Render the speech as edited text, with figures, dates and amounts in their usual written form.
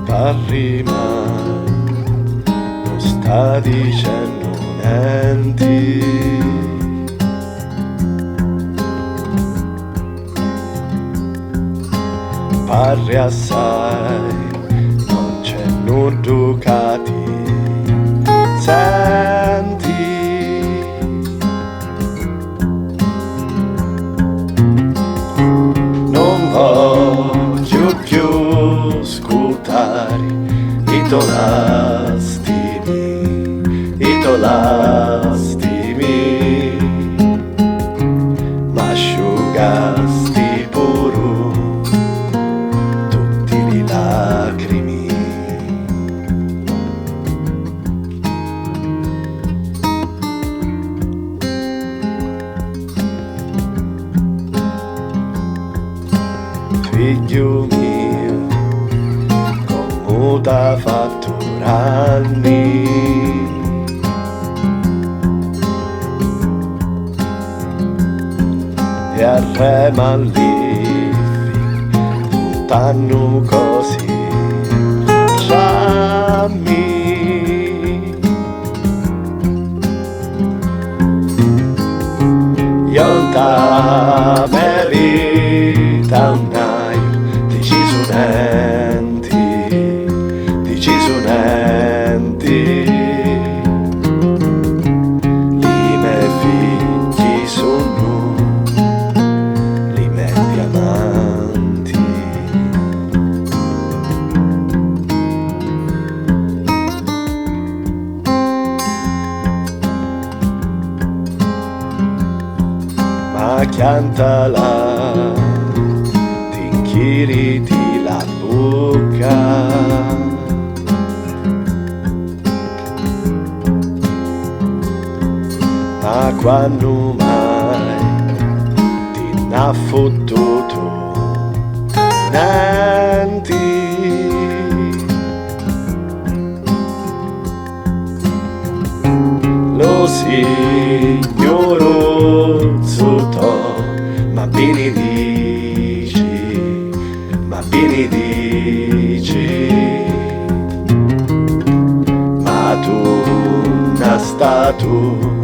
parli mai, non sta dicendo niente. Parli assai, non c'è nulla che ti senti. Non voglio più ascoltare i tuoi lastimi, ma asciugasti pure tutti le lacrime. Figlio mio, come t'ha fatto anni, e a re mallifi lontano così giammi. Io ta merita un aio deciso nenti, li miei figli sono li miei diamanti. Ma chiantala, ti inchiriti la bocca, ma quando mai ti n'ha fottuto niente. Lo signoro sotto, ma benedici, ma tu non stato